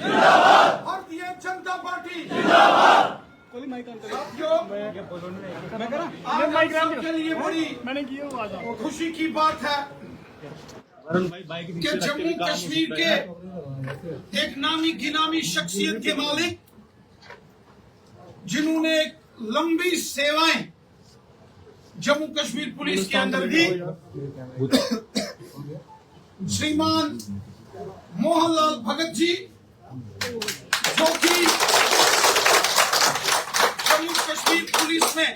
Bharatiya Janata party साथियों, आज हम सबके लिए बड़ी खुशी की बात है कि जम्मू कश्मीर के एक नामी गिनामी शख्सियत के मालिक, जिन्होंने एक लंबी सेवाएं जम्मू कश्मीर पुलिस के अंदर दी, श्रीमान मोहनलाल भगत जी, जो कि जम्मू कश्मीर पुलिस में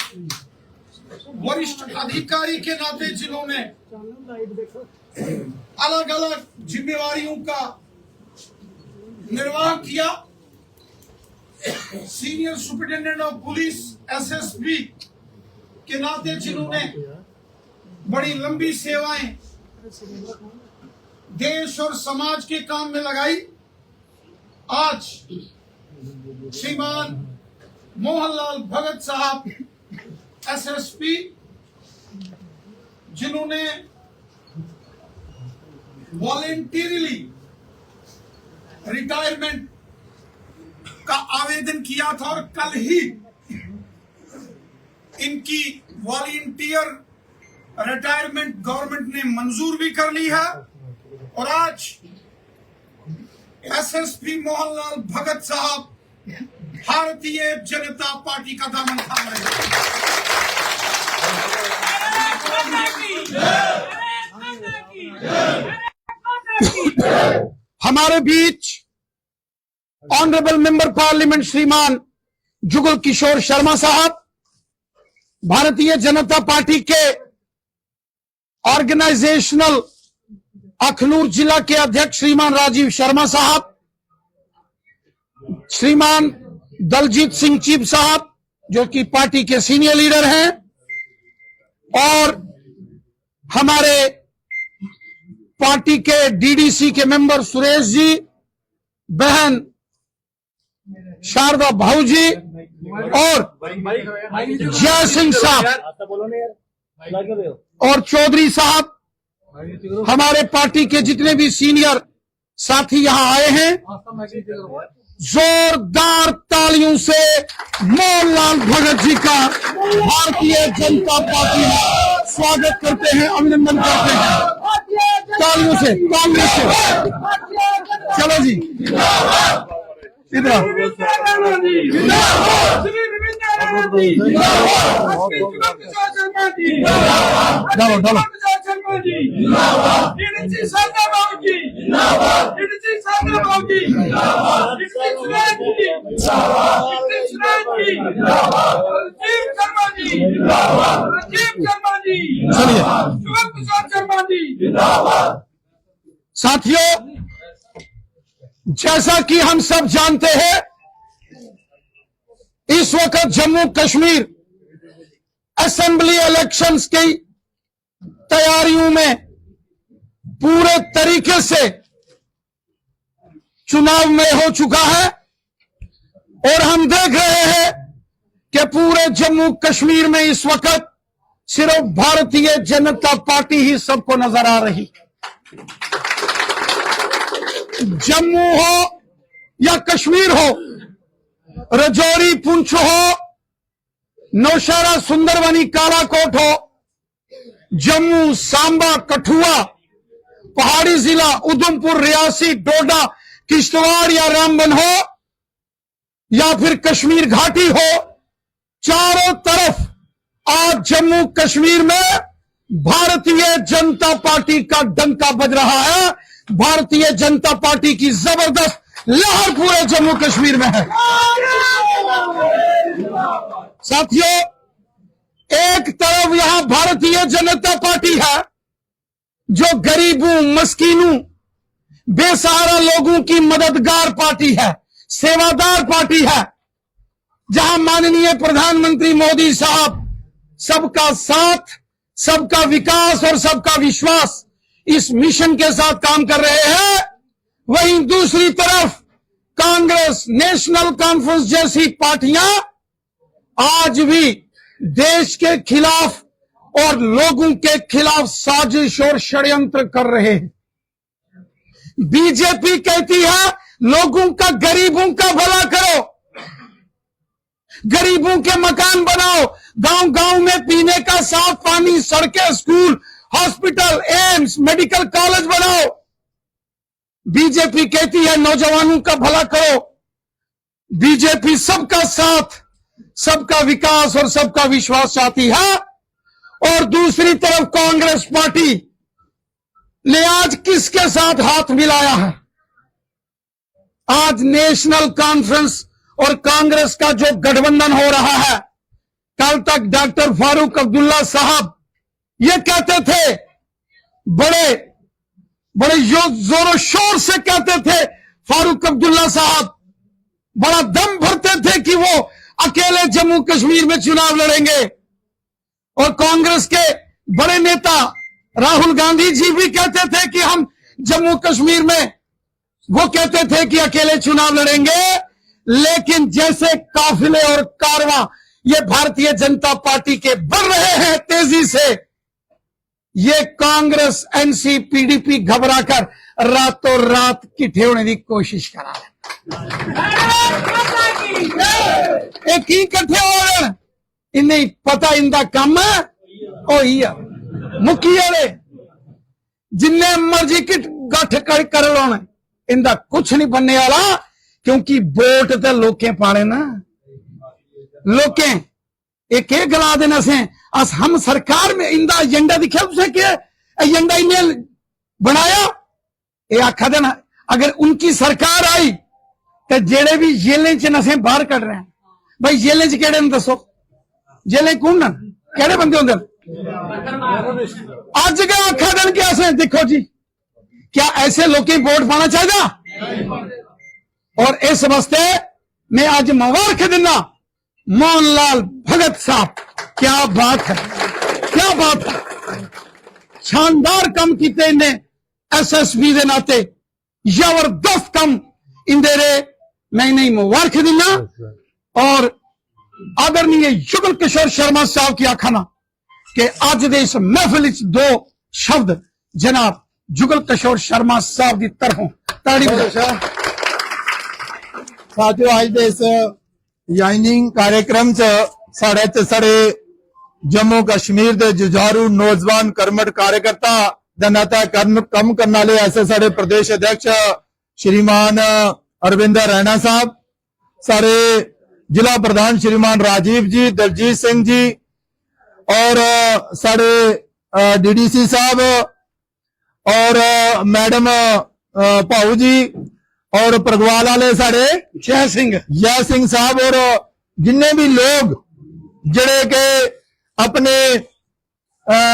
वरिष्ठ अधिकारी के नाते जिन्होंने अलग अलग जिम्मेवारियों का निर्वाह किया, senior superintendent of police SSP के नाते जिन्होंने बड़ी लंबी सेवाएं देश और समाज के काम में लगाई, आज श्रीमान मोहनलाल भगत साहब एसएसपी, जिन्होंने वॉलेंटरीली रिटायरमेंट का आवेदन किया था और कल ही इनकी वॉलंटियर रिटायरमेंट गवर्नमेंट ने मंजूर भी कर ली है और आज एसएसपी मोहनलाल भगत साहब भारतीय जनता पार्टी का दामन थाम रहे हैं। हमारे बीच ऑनरेबल मेंबर पार्लियामेंट श्रीमान जुगल किशोर शर्मा साहब, भारतीय जनता पार्टी के ऑर्गेनाइजेशनल अखनूर जिला के अध्यक्ष श्रीमान राजीव शर्मा साहब, श्रीमान दलजीत सिंह चीफ साहब, जो कि पार्टी के सीनियर लीडर हैं, और हमारे पार्टी के डीडीसी के मेंबर सुरेश जी, बहन शारदा भाऊ जी और जय सिंह साहब और चौधरी साहब, हमारे पार्टी के जितने भी सीनियर साथी यहां आए हैं, जोरदार तालियों से मोहनलाल भगत जी का भारतीय जनता पार्टी में स्वागत करते हैं, अभिनंदन करते हैं। तालियों से चलो जी, इधर डालो साथियों, जैसा कि हम सब जानते हैं, इस वक्त जम्मू कश्मीर असेंबली इलेक्शंस की तैयारियों में पूरे तरीके से चुनाव में हो चुका है और हम देख रहे हैं कि पूरे जम्मू कश्मीर में इस वक्त सिर्फ भारतीय जनता पार्टी ही सबको नजर आ रही। जम्मू हो या कश्मीर हो, रजौरी पुंछ हो, नौशहरा सुंदरबनी कालाकोट हो, जम्मू सांबा कठुआ, पहाड़ी जिला उधमपुर रियासी डोडा किश्तवाड़ या रामबन हो या फिर कश्मीर घाटी हो, चारों तरफ आज जम्मू कश्मीर में भारतीय जनता पार्टी का डंका बज रहा है। भारतीय जनता पार्टी की जबरदस्त लहर पूरे जम्मू कश्मीर में है। साथियों, एक तरफ यहां भारतीय जनता पार्टी है जो गरीबों, मस्कीनों, बेसहारा लोगों की मददगार पार्टी है, सेवादार पार्टी है, जहां माननीय प्रधानमंत्री मोदी साहब सबका साथ, सबका विकास और सबका विश्वास इस मिशन के साथ काम कर रहे हैं। वहीं दूसरी तरफ कांग्रेस, नेशनल कॉन्फ्रेंस जैसी पार्टियां आज भी देश के खिलाफ और लोगों के खिलाफ साजिश और षड्यंत्र कर रहे हैं। बीजेपी कहती है लोगों का, गरीबों का भला करो, गरीबों के मकान बनाओ, गांव गांव में पीने का साफ पानी, सड़कें, school, hospital, AIIMS, medical college बनाओ। बीजेपी कहती है नौजवानों का भला करो। बीजेपी सबका साथ, सबका विकास और सबका विश्वास चाहती है। और दूसरी तरफ कांग्रेस पार्टी ने आज किसके साथ हाथ मिलाया है? आज नेशनल कॉन्फ्रेंस और कांग्रेस का जो गठबंधन हो रहा है, कल तक डॉक्टर फारूक अब्दुल्ला साहब ये कहते थे, बड़े बड़े जोरों शोर से कहते थे, फारूक अब्दुल्ला साहब बड़ा दम भरते थे कि वो अकेले जम्मू कश्मीर में चुनाव लड़ेंगे। और कांग्रेस के बड़े नेता राहुल गांधी जी भी कहते थे कि हम जम्मू कश्मीर में, वो कहते थे कि अकेले चुनाव लड़ेंगे। लेकिन जैसे काफिले और कारवां ये भारतीय जनता पार्टी के बढ़ रहे हैं तेजी से, ये कांग्रेस, एनसी, पीडीपी घबराकर रातों रात किठे होने की कोशिश करा है। एक ही कट्ठे हो रहे, इन्हें पता इनका काम है मुखी वाले जिन्ने मर्जी की गठ कर लो, इनका कुछ नहीं बनने वाला। क्योंकि वोट तो लोकें पाने ना, लोकें एक गला देना से अस हम सरकार में इंदा एजेंडा दिखा तुझे क्या एजेंडा इन्हें बनाया। ये आखा देना अगर उनकी सरकार आई तो जेड़े भी जेलें च नशे बाहर कट रहे हैं, भाई जेलें च केड़े दसो, जेलें कौन ना केड़े बंदे होंगे? अज का आखा दिन क्या से देखो जी, क्या ऐसे लोग वोट पाना चाहिए? और इस वास्ते मैं आज मुबारक देना मोहनलाल भगत साहब, क्या बात है, क्या बात है, शानदार काम किए इन्हें एसएसपी के नाते, जबरदस्त काम इंदे रे, मैं इन्हें मुबारक देना। और आदरणीय युगल किशोर शर्मा साहब की आखाना कि अज दे इस महफिल दो शब्द जनाब जुगल किशोर शर्मा साहब की तरफों ताड़ी बजाओ। साथियों आज दे इस याइनिंग कार्यक्रम च साढ़े जम्मू कश्मीर के जुझारू नौजवान कर्मठ कार्यकर्ता नाता कम करने वाले ऐसे साढ़े प्रदेश अध्यक्ष श्रीमान अरविंद रैना साहब, सारे जिला प्रधान श्रीमान राजीव जी, दलजीत सिंह जी और साढ़े डीडीसी साहब और मैडम भाऊ जी और प्रगवाल वाले साढ़े जय सिंह साहब और जिन्ने भी लोग जड़े के अपने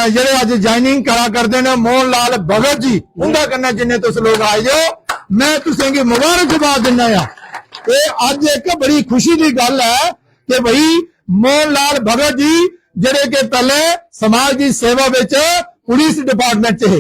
जड़े अज ज्वाइनिंग करा करते हैं, मोहन लाल भगत जी उनका करना जिन्हें तुस लोग आए जो, मैं तुसें की मुबारकबाद दिना। अज एक बड़ी खुशी की गल है कि भाई मोहन लाल भगत जी जड़े के पहले समाज की सेवा विच पुलिस डिपार्टमेंट च है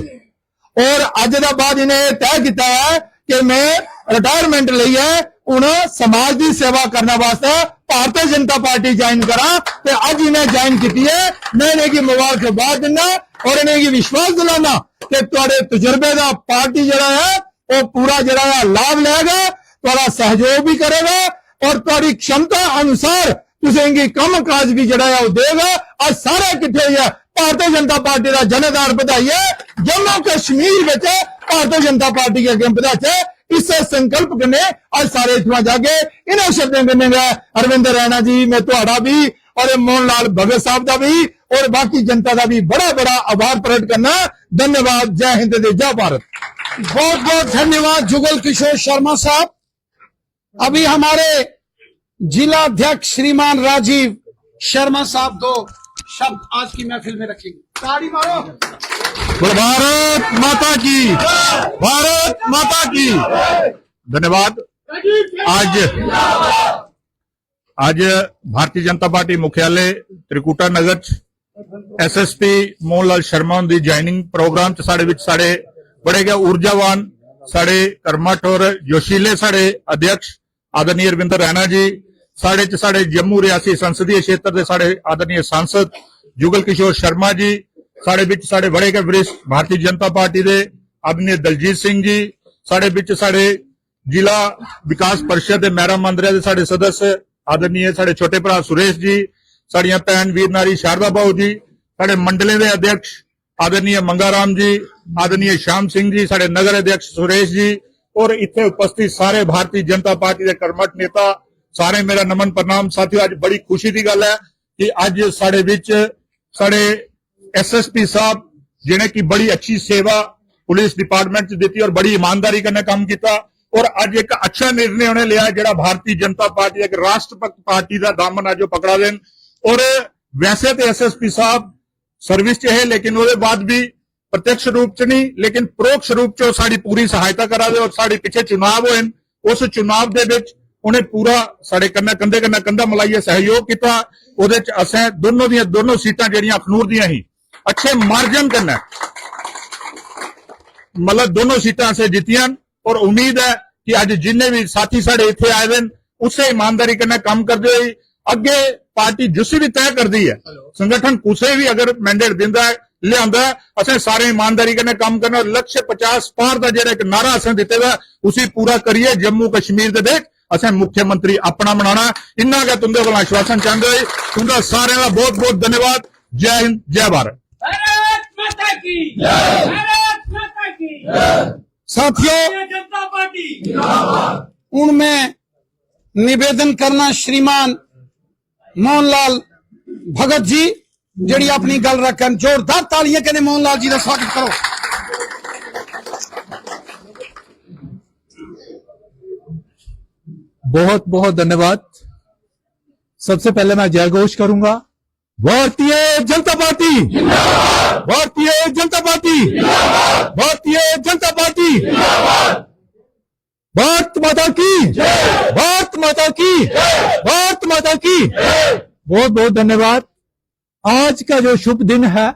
और अज का बाद इन्हें तय किया है कि मैं रिटायरमेंट ली है, उन्हें समाज की सेवा करने वास्ते भारतीय जनता पार्टी ज्वाइन करा ते अज इन्हें ज्वाइन की है। मैं इन्हें मुबारकबाद दिना और इन्हें विश्वास दिलाना कि तुहाडे तजुर्बे का पार्टी जरा है वो पूरा जरा लाभ लेगा, तुहाडा सहयोग भी करेगा और तुहाडी क्षमता अनुसार तुसें कम काज भी जरा है वो देगा। आज सारे किट्ठे हुए भारतीय जनता पार्टी का जनेदार बधाइए, जम्मू कश्मीर में भारतीय जनता पार्टी के अगे बधाचे। इस संकल्प करने आज सारे इतना जाके इन्हें शब्द करने अरविंद रैना जी, मैं तुहाडा भी और मोहन लाल भगत साहब का भी और बाकी जनता का भी बड़ा बड़ा आभार प्रकट करना। धन्यवाद। जय हिंद, जय भारत। बहुत बहुत धन्यवाद जुगल किशोर शर्मा साहब। अभी हमारे जिला अध्यक्ष श्रीमान राजीव शर्मा साहब दो शब्द आज की महफिल में रखेंगे। ताड़ी मारो। भारत माता की, भारत माता की। धन्यवाद। आज भारतीय जनता पार्टी मुख्यालय त्रिकुटा नगर एसएसपी मोहनलाल शर्मा की ज्वाइनिंग प्रोग्राम साढ़े बड़े गए ऊर्जावान साढ़े कर्मठ और जोशीले साढ़े अध्यक्ष आदरणीय अरविंद रैना जी, साढ़े जम्मू रियासी संसदीय क्षेत्र के साढ़े आदरणीय सांसद जुगल किशोर शर्मा जी, साढ़े बड़े के वरिष्ठ भारतीय जनता पार्टी के आदरणीय दलजीत सिंह जी, साढ़े जिला विकास परिषद दे मैरा मंदर दे साडे सदस्य आदरणीय साडे छोटे भरा सुरेश जी, साड़ियां भैन वीर नारी शारदा बाऊ जी, साडे मंडले दे अध्यक्ष आदरणीय मंगाराम जी, आदरणीय श्याम सिंह जी, साडे नगर अध्यक्ष सुरेश जी और इत्थे उपस्थित सारे भारतीय जनता पार्टी दे कर्मठ नेता सारे मेरा नमन प्रणाम। साथियों, अज बड़ी खुशी की गल है कि अज साडे विच साडे SSP साहब जिन्हें की बड़ी अच्छी सेवा पुलिस डिपार्टमेंट च दी और बड़ी ईमानदारी कन्नै काम किया और अज एक अच्छा निर्णय उन्हें लिया जिहड़ा भारतीय जनता पार्टी एक राष्ट्रभक्त पार्टी का दामन अज पकड़ा देन। और वैसे तो SSP साहब सर्विस च है लेकिन उसके बाद भी प्रत्यक्ष रूप च नहीं लेकिन परोक्ष रूप च साड़ी पूरी सहायता करा दे और साड़ी पिछे चुनाव होए उस चुनाव दे विच उन्हें पूरा साडे कन्नै कंधे कन्नै कंधा मिलाइए सहयोग किया। उहदे च असें दोनों सीटां जिहड़ियां अखनूर दियां ही अच्छे मार्जिन कन्नै मतलब दोनों सीटां असें जीतियां और उम्मीद है कि अज जिन्ने भी साथी साडे इत्थे आए हैं उसे ईमानदारी कन्नै काम करदे होई अगे पार्टी जिसी भी तय करती है संगठन कुछ भी अगर मैंडेट दिंदा है लिया असें सारे ईमानदारी कन्नै काम करना और लक्ष्य 50 पार का जिहड़ा एक नारा असें दिते दा उसी पूरा करिए। जम्मू कश्मीर दे विच असें मुख्यमंत्री अपना बनाना इन्ना गै तुंदे कोल आश्वासन चाहते हुए तुंदा सारे का बहुत बहुत धन्यवाद। जय हिंद, जय भारत। साथियों, जनता पार्टी उनमें निवेदन करना श्रीमान मोहनलाल भगत जी जिहड़ी अपनी गल रखन, जोरदार तालियां कने मोहनलाल जी का स्वागत करो। बहुत बहुत धन्यवाद। सबसे पहले मैं जय घोष करूंगा। Bharatiya Janata party, Bharatiya Janata party, Bharatiya Janata party, Bharat माता की, भारत माता की, भारत माता की। बहुत बहुत धन्यवाद। आज का जो शुभ दिन है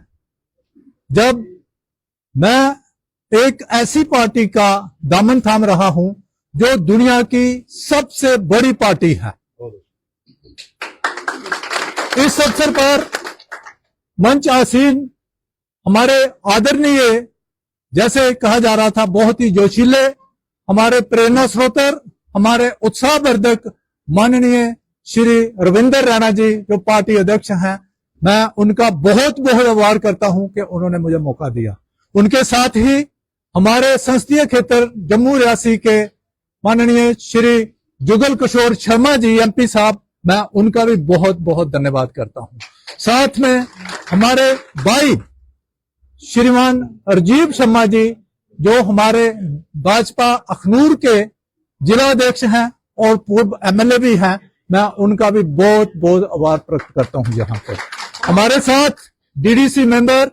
जब मैं एक ऐसी पार्टी का दामन थाम रहा हूं जो दुनिया की सबसे बड़ी पार्टी है। इस अवसर पर मंच आसीन हमारे आदरणीय, जैसे कहा जा रहा था, बहुत ही जोशीले, हमारे प्रेरणा स्रोतर, हमारे उत्साहवर्धक माननीय श्री रविंदर रैना जी जो पार्टी अध्यक्ष हैं, मैं उनका बहुत बहुत आभार करता हूं कि उन्होंने मुझे मौका दिया। उनके साथ ही हमारे संसदीय क्षेत्र जम्मू रियासी के माननीय श्री जुगल किशोर शर्मा जी MP साहब, मैं उनका भी बहुत बहुत धन्यवाद करता हूं। साथ में हमारे भाई श्रीमान राजीव शर्मा जी जो हमारे भाजपा अखनूर के जिला अध्यक्ष हैं और पूर्व MLA भी हैं, मैं उनका भी बहुत बहुत आभार प्रकट करता हूं। यहाँ पे हमारे साथ DDC मेंबर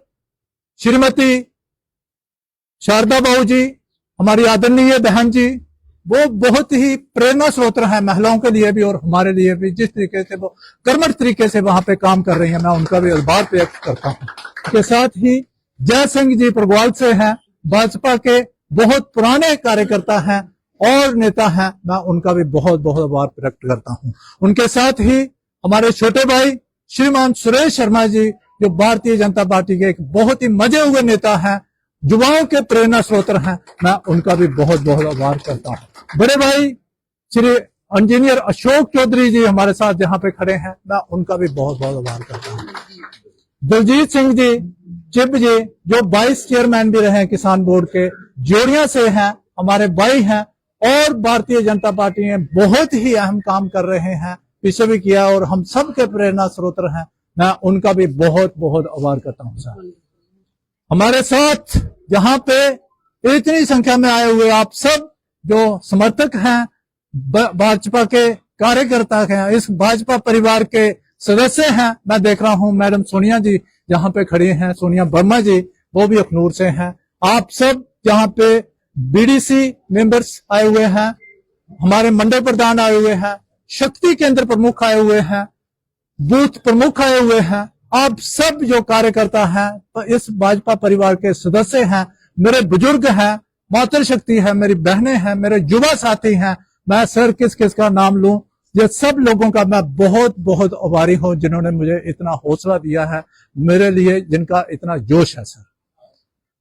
श्रीमती शारदा बाऊ जी, हमारी आदरणीय बहन जी, वो बहुत ही प्रेरणा स्रोत हैं महिलाओं के लिए भी और हमारे लिए भी। जिस तरीके से वो कर्मठ तरीके से वहां पे काम कर रही हैं, मैं उनका भी आभार व्यक्त करता हूं। के साथ ही जय सिंह जी परगवाल से हैं, भाजपा के बहुत पुराने कार्यकर्ता हैं और नेता हैं, मैं उनका भी बहुत बहुत आभार व्यक्त करता हूं। उनके साथ ही हमारे छोटे भाई श्रीमान सुरेश शर्मा जी जो भारतीय जनता पार्टी के एक बहुत ही मजे हुए नेता हैं, युवाओं के प्रेरणा स्रोत हैं, मैं उनका भी बहुत बहुत आभार करता हूं। बड़े भाई श्री इंजीनियर अशोक चौधरी जी हमारे साथ जहां पे खड़े हैं, मैं उनका भी बहुत बहुत आभार करता हूं। दलजीत सिंह जी चिब जी जो वाइस चेयरमैन भी रहे हैं किसान बोर्ड के, जोड़िया से हैं, हमारे भाई हैं और भारतीय जनता पार्टी में बहुत ही अहम काम कर रहे हैं, पीछे भी किया और हम सबके प्रेरणा स्रोत हैं, मैं उनका भी बहुत बहुत आभार करता हूं। सर, हमारे साथ यहाँ पे इतनी संख्या में आए हुए आप सब जो समर्थक हैं, भाजपा के कार्यकर्ता हैं, इस भाजपा परिवार के सदस्य हैं, मैं देख रहा हूं मैडम सोनिया जी जहां पे खड़ी हैं, सोनिया वर्मा जी, वो भी अखनूर से हैं। आप सब जहां पे BDC मेंबर्स आए हुए हैं, हमारे मंडल प्रधान आए हुए हैं, शक्ति केंद्र प्रमुख आए हुए हैं, बूथ प्रमुख आए हुए हैं, आप सब जो कार्यकर्ता हैं, तो इस भाजपा परिवार के सदस्य हैं, मेरे बुजुर्ग हैं, मातृशक्ति है, मेरी बहनें हैं, मेरे युवा साथी हैं, मैं सर किस किस का नाम लूं, ये सब लोगों का मैं बहुत बहुत आभारी हूं जिन्होंने मुझे इतना हौसला दिया है, मेरे लिए जिनका इतना जोश है। सर,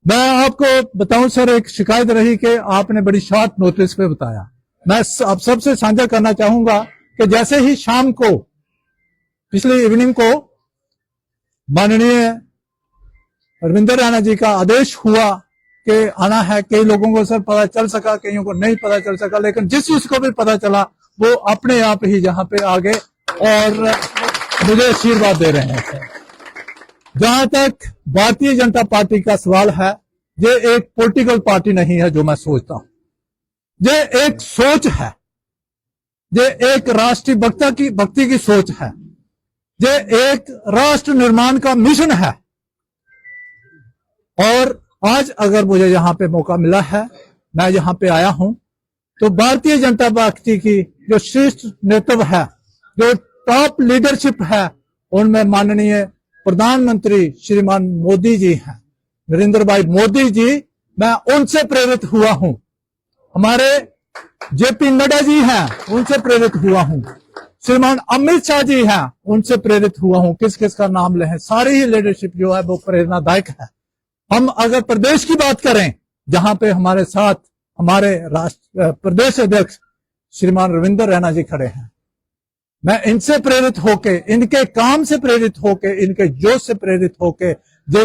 मैं आपको बताऊं सर, एक शिकायत रही कि आपने बड़ी शॉर्ट नोटिस पे बताया, मैं आप सबसे साझा करना चाहूंगा कि जैसे ही शाम को पिछली इवनिंग को माननीय रविंदर रैना जी का आदेश हुआ कि आना है, कई लोगों को सर पता चल सका, कईयों को नहीं पता चल सका, लेकिन जिस जिसको भी पता चला वो अपने आप ही यहाँ पे आ गए और मुझे आशीर्वाद दे रहे हैं। जहां तक भारतीय जनता पार्टी का सवाल है, ये एक पॉलिटिकल पार्टी नहीं है जो मैं सोचता हूं, ये एक सोच है, ये एक राष्ट्रीय भक्ति की सोच है, ये एक राष्ट्र निर्माण का मिशन है। और आज अगर मुझे यहाँ पे मौका मिला है, मैं यहाँ पे आया हूं, तो भारतीय जनता पार्टी की जो शीर्ष नेतृत्व है, जो टॉप लीडरशिप है, उनमें माननीय प्रधानमंत्री श्रीमान मोदी जी हैं, नरेंद्र भाई मोदी जी, मैं उनसे प्रेरित हुआ हूं। हमारे जेपी नड्डा जी हैं, उनसे प्रेरित हुआ हूं। श्रीमान अमित शाह जी हैं, उनसे प्रेरित हुआ हूं। किस किस का नाम लें, सारी ही लीडरशिप जो है वो प्रेरणादायक है। हम अगर प्रदेश की बात करें, जहां पे हमारे साथ हमारे प्रदेश अध्यक्ष श्रीमान रविंदर रैना जी खड़े हैं, मैं इनसे प्रेरित होके, इनके काम से प्रेरित होके, इनके जोश से प्रेरित होके,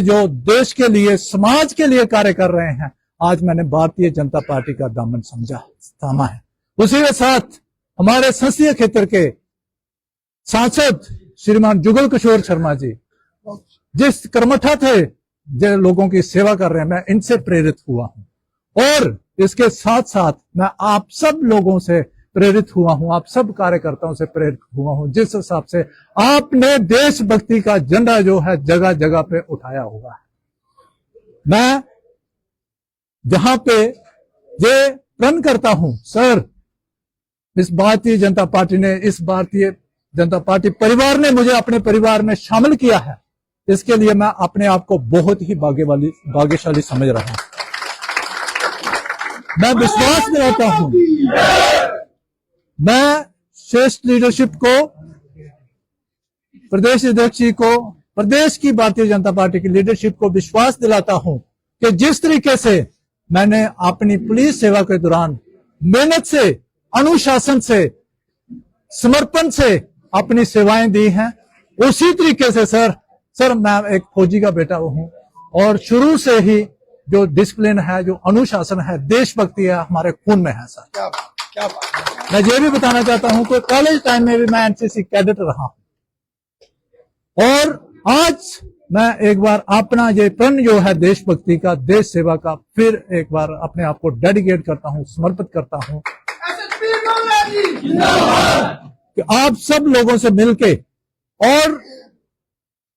जो देश के लिए, समाज के लिए कार्य कर रहे हैं, आज मैंने भारतीय जनता पार्टी का दामन थामा है। उसी के साथ हमारे संसदीय क्षेत्र के सांसद श्रीमान जुगल किशोर शर्मा जी, जिस कर्मठा थे, जो लोगों की सेवा कर रहे हैं, मैं इनसे प्रेरित हुआ हूं। और इसके साथ साथ मैं आप सब लोगों से प्रेरित हुआ हूं, आप सब कार्यकर्ताओं से प्रेरित हुआ हूं, जिस हिसाब से आपने देशभक्ति का झंडा जो है जगह जगह पे उठाया हुआ है। मैं जहां पे ये प्रण करता हूं, सर, इस भारतीय जनता पार्टी ने, इस भारतीय जनता पार्टी परिवार ने मुझे अपने परिवार में शामिल किया है, इसके लिए मैं अपने आप को बहुत ही भाग्यशाली समझ रहा हूं। मैं विश्वास दिलाता हूं, मैं श्रेष्ठ लीडरशिप को, प्रदेश अध्यक्ष जी को, प्रदेश की भारतीय जनता पार्टी की लीडरशिप को विश्वास दिलाता हूं कि जिस तरीके से मैंने अपनी पुलिस सेवा के दौरान मेहनत से, अनुशासन से, समर्पण से अपनी सेवाएं दी हैं, उसी तरीके से सर मैं एक फौजी का बेटा हूं और शुरू से ही जो डिसिप्लिन है, जो अनुशासन है, देशभक्ति है, हमारे खून में है सर। क्या बात। मैं ये भी बताना चाहता हूं कि कॉलेज टाइम में भी मैं एनसीसी कैडेट रहा हूं और आज मैं एक बार अपना ये प्रण जो है देशभक्ति का, देश सेवा का, फिर एक बार अपने आप को डेडिकेट करता हूं, समर्पित करता हूं कि आप सब लोगों से मिलके और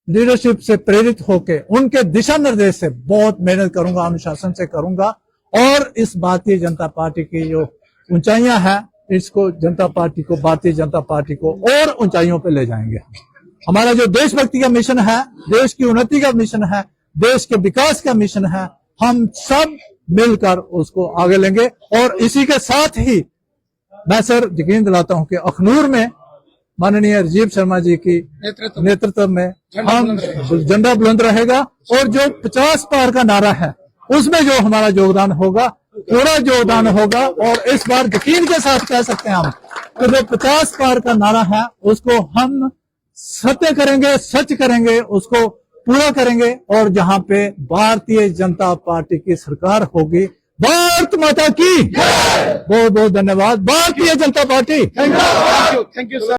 लीडरशिप से प्रेरित होके, उनके दिशा निर्देश से बहुत मेहनत करूंगा, अनुशासन से करूंगा और इस भारतीय जनता पार्टी की जो ऊंचाइयां हैं, इसको जनता पार्टी को, भारतीय जनता पार्टी को और ऊंचाइयों पे ले जाएंगे। हमारा जो देशभक्ति का मिशन है, देश की उन्नति का मिशन है, देश के विकास का मिशन है, हम सब मिलकर उसको आगे लेंगे। और इसी के साथ ही मैं सर यकीन दिलाता हूं कि अखनूर में माननीय राजीव शर्मा जी की नेतृत्व में हम झंडा बुलंद रहेगा और जो 50 पार का नारा है, उसमें जो हमारा योगदान होगा, पूरा योगदान होगा। और इस बार यकीन के साथ कह सकते हैं हम कि जो 50 पार का नारा है, उसको हम सत्य करेंगे, सच करेंगे, उसको पूरा करेंगे। और जहां पे भारतीय जनता पार्टी की सरकार होगी, भारत माता की बहुत बहुत धन्यवाद। Bharatiya Janata party. Thank you sir.